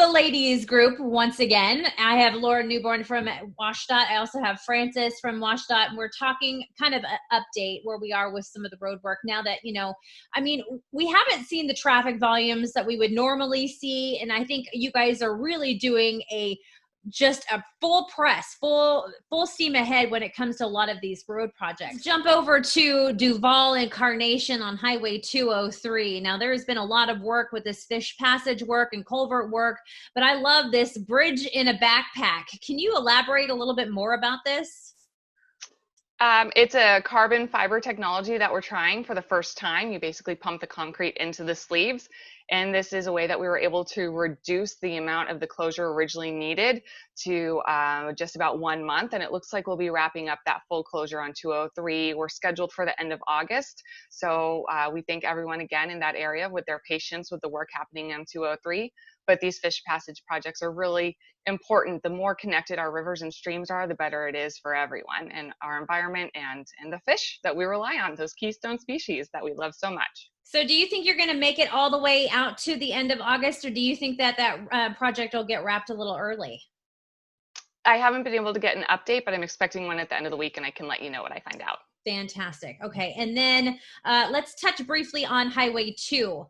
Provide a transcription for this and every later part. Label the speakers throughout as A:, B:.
A: the ladies group once again. I have Laura Newborn from WSDOT. I also have Francis from WSDOT, and we're talking kind of an update where we are with some of the road work now that, I mean, we haven't seen the traffic volumes that we would normally see, and I think you guys are really doing just a full press, full steam ahead when it comes to a lot of these road projects. Jump over to Duval and Carnation on Highway 203. Now, there's been a lot of work with this fish passage work and culvert work, but I love this bridge in a backpack. Can you elaborate a little bit more about this?
B: It's a carbon fiber technology that we're trying for the first time. You basically pump the concrete into the sleeves, and this is a way that we were able to reduce the amount of the closure originally needed to just about 1 month. And it looks like we'll be wrapping up that full closure on 203. We're scheduled for the end of August. So we thank everyone again in that area with their patience with the work happening on 203. But these fish passage projects are really important. The more connected our rivers and streams are, the better it is for everyone and our environment and the fish that we rely on, those keystone species that we love so much.
A: So do you think you're going to make it all the way out to the end of August, or do you think that project will get wrapped a little early?
B: I haven't been able to get an update, but I'm expecting one at the end of the week, and I can let you know what I find out.
A: Fantastic. Okay. And then let's touch briefly on Highway 2.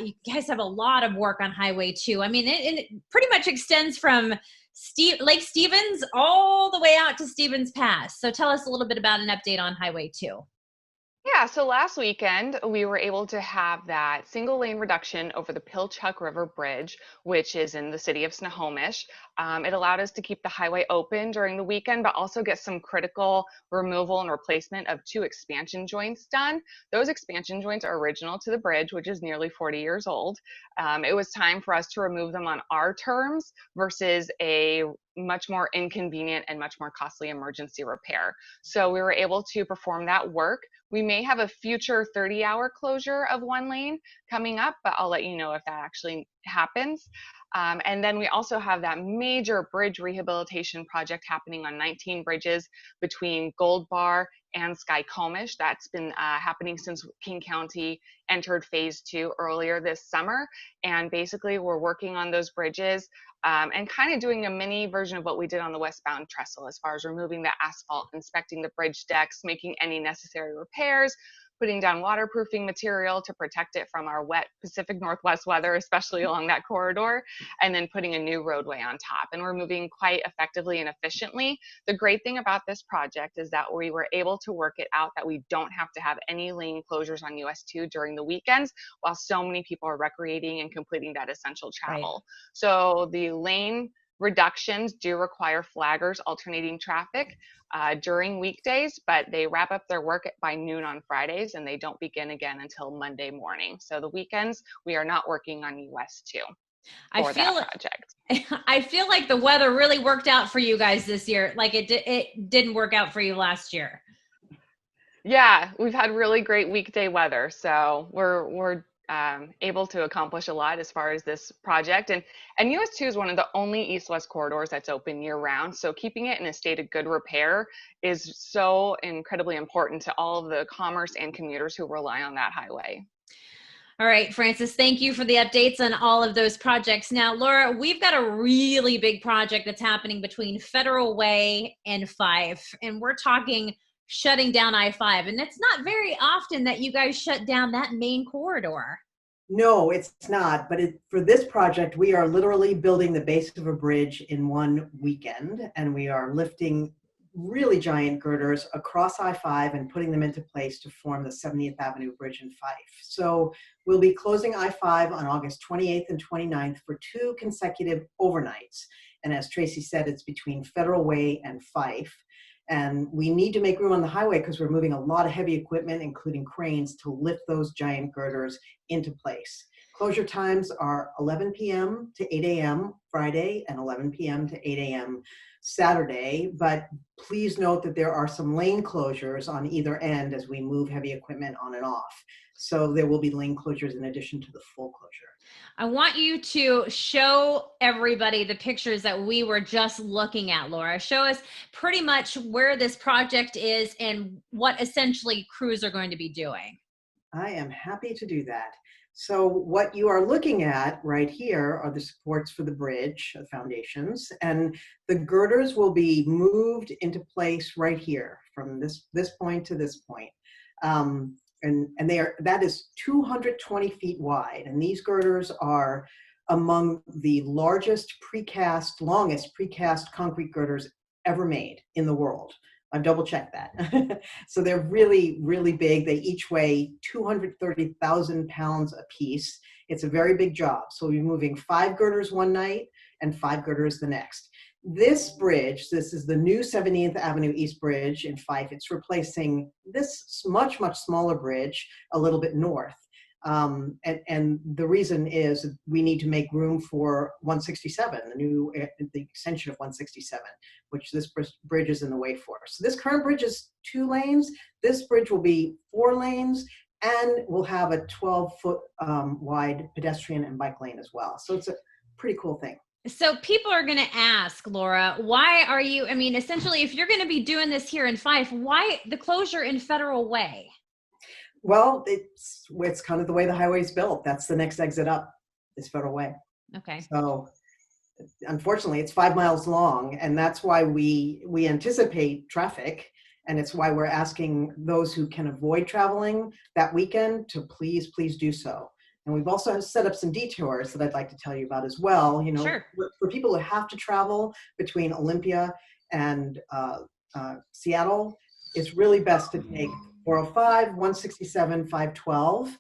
A: You guys have a lot of work on Highway 2. I mean, it pretty much extends from Lake Stevens all the way out to Stevens Pass. So tell us a little bit about an update on Highway 2.
B: Yeah, so last weekend we were able to have that single lane reduction over the Pilchuck River Bridge, which is in the city of Snohomish. It allowed us to keep the highway open during the weekend, but also get some critical removal and replacement of 2 expansion joints done. Those expansion joints are original to the bridge, which is nearly 40 years old. It was time for us to remove them on our terms versus a much more inconvenient and much more costly emergency repair. So we were able to perform that work. We may have a future 30-hour closure of 1 lane coming up, but I'll let you know if that actually happens. And then we also have that major bridge rehabilitation project happening on 19 bridges between Gold Bar and Skykomish. That's been happening since King County entered phase 2 earlier this summer. And basically we're working on those bridges and kind of doing a mini version of what we did on the westbound trestle as far as removing the asphalt, inspecting the bridge decks, making any necessary repairs, putting down waterproofing material to protect it from our wet Pacific Northwest weather, especially along that corridor, and then putting a new roadway on top. And we're moving quite effectively and efficiently. The great thing about this project is that we were able to work it out that we don't have to have any lane closures on US 2 during the weekends, while so many people are recreating and completing that essential travel. Right. So the lane reductions do require flaggers alternating traffic during weekdays, but they wrap up their work by noon on Fridays, and they don't begin again until Monday morning. So the weekends, we are not working on US 2 for that project.
A: I feel like the weather really worked out for you guys this year. Like it didn't work out for you last year.
B: Yeah, we've had really great weekday weather, so we're able to accomplish a lot as far as this project. And US 2 is one of the only east-west corridors that's open year-round. So keeping it in a state of good repair is so incredibly important to all of the commerce and commuters who rely on that highway.
A: All right, Francis, thank you for the updates on all of those projects. Now, Laura, we've got a really big project that's happening between Federal Way and 5, and we're talking shutting down I-5. And it's not very often that you guys shut down that main corridor.
C: No, it's not. But for this project, we are literally building the base of a bridge in 1 weekend, and we are lifting really giant girders across I-5 and putting them into place to form the 70th Avenue Bridge in Fife. So we'll be closing I-5 on August 28th and 29th for 2 consecutive overnights. And as Tracy said, it's between Federal Way and Fife. And we need to make room on the highway because we're moving a lot of heavy equipment, including cranes, to lift those giant girders into place. Closure times are 11 p.m. to 8 a.m. Friday and 11 p.m. to 8 a.m. Saturday. But please note that there are some lane closures on either end as we move heavy equipment on and off. So there will be lane closures in addition to the full closure.
A: I want you to show everybody the pictures that we were just looking at, Laura. Show us pretty much where this project is and what essentially crews are going to be doing.
C: I am happy to do that. So what you are looking at right here are the supports for the bridge, the foundations, and the girders will be moved into place right here from this point to this point. And that is 220 feet wide. And these girders are among the longest precast concrete girders ever made in the world. I've double checked that. So they're really, really big. They each weigh 230,000 pounds a piece. It's a very big job. So we're moving 5 girders one night and 5 girders the next. This bridge, this is the new 17th Avenue East Bridge in Fife. It's replacing this much, much smaller bridge a little bit north. And the reason is we need to make room for 167, the extension of 167, which this bridge is in the way for. So this current bridge is 2 lanes. This bridge will be 4 lanes, and we'll have a 12-foot wide pedestrian and bike lane as well. So it's a pretty cool thing.
A: So people are going to ask, Laura, why are you, I mean, essentially, if you're going to be doing this here in Fife, why the closure in Federal Way?
C: Well, it's kind of the way the highway is built. That's the next exit up, is Federal Way.
A: Okay.
C: So unfortunately, it's 5 miles long, and that's why we anticipate traffic, and it's why we're asking those who can avoid traveling that weekend to please do so. And we've also set up some detours that I'd like to tell you about as well. You know,
A: sure.
C: For people who have to travel between Olympia and Seattle, it's really best to take 405, 167, 512.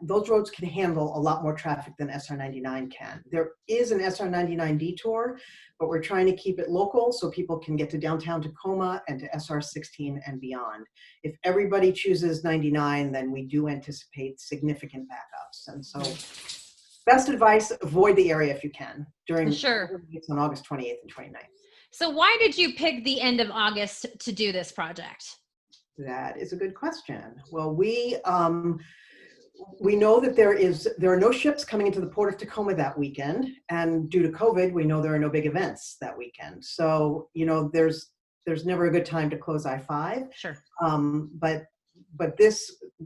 C: Those roads can handle a lot more traffic than SR 99 can. There is an SR 99 detour, but we're trying to keep it local so people can get to downtown Tacoma and to SR 16 and beyond. If everybody chooses 99, then we do anticipate significant backups. And so best advice, avoid the area if you can during
A: sure.
C: on August 28th and 29th.
A: So why did you pick the end of August to do this project?
C: That is a good question. Well, we know that there are no ships coming into the Port of Tacoma that weekend, and due to COVID, we know there are no big events that weekend. So, you know, there's never a good time to close I-5.
A: Sure.
C: But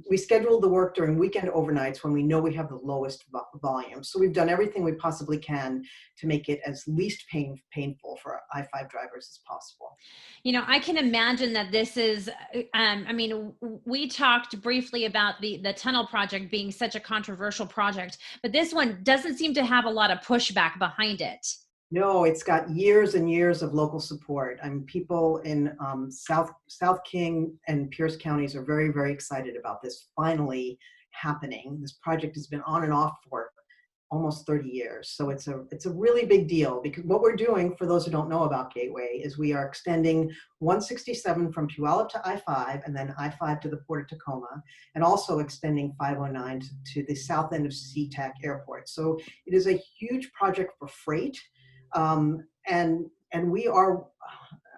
C: we scheduled the work during weekend overnights when we know we have the lowest volume. So we've done everything we possibly can to make it as least painful for I-5 drivers as possible.
A: You know, I can imagine that this is, I mean, we talked briefly about the tunnel project being such a controversial project, but this one doesn't seem to have a lot of pushback behind it.
C: No, it's got years and years of local support. I mean, people in South King and Pierce counties are very, very excited about this finally happening. This project has been on and off for almost 30 years. So it's a really big deal, because what we're doing, for those who don't know about Gateway, is we are extending 167 from Puyallup to I-5 and then I-5 to the Port of Tacoma, and also extending 509 to the south end of SeaTac Airport. So it is a huge project for freight. And we are,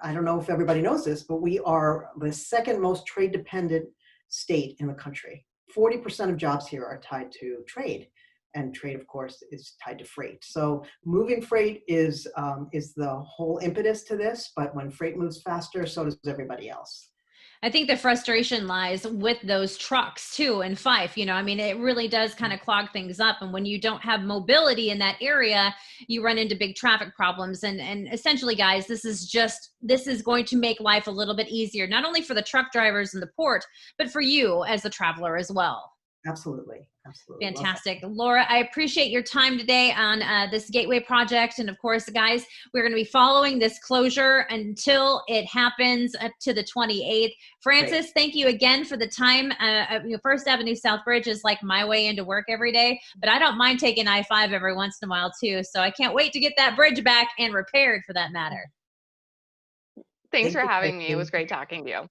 C: I don't know if everybody knows this, but we are the second most trade dependent state in the country. 40% of jobs here are tied to trade, and trade, of course, is tied to freight. So moving freight is the whole impetus to this, but when freight moves faster, so does everybody else.
A: I think the frustration lies with those trucks too in Fife. You know, I mean, it really does kind of clog things up. And when you don't have mobility in that area, you run into big traffic problems. And essentially, guys, this is going to make life a little bit easier, not only for the truck drivers in the port, but for you as a traveler as well.
C: Absolutely. Absolutely.
A: Fantastic. Laura, I appreciate your time today on this Gateway project. And of course, guys, we're going to be following this closure until it happens up to the 28th. Francis,
C: Great.
A: Thank you again for the time. First Avenue South Bridge is like my way into work every day, but I don't mind taking I-5 every once in a while too. So I can't wait to get that bridge back and repaired, for that matter.
B: Thanks for having me. It was great talking to you.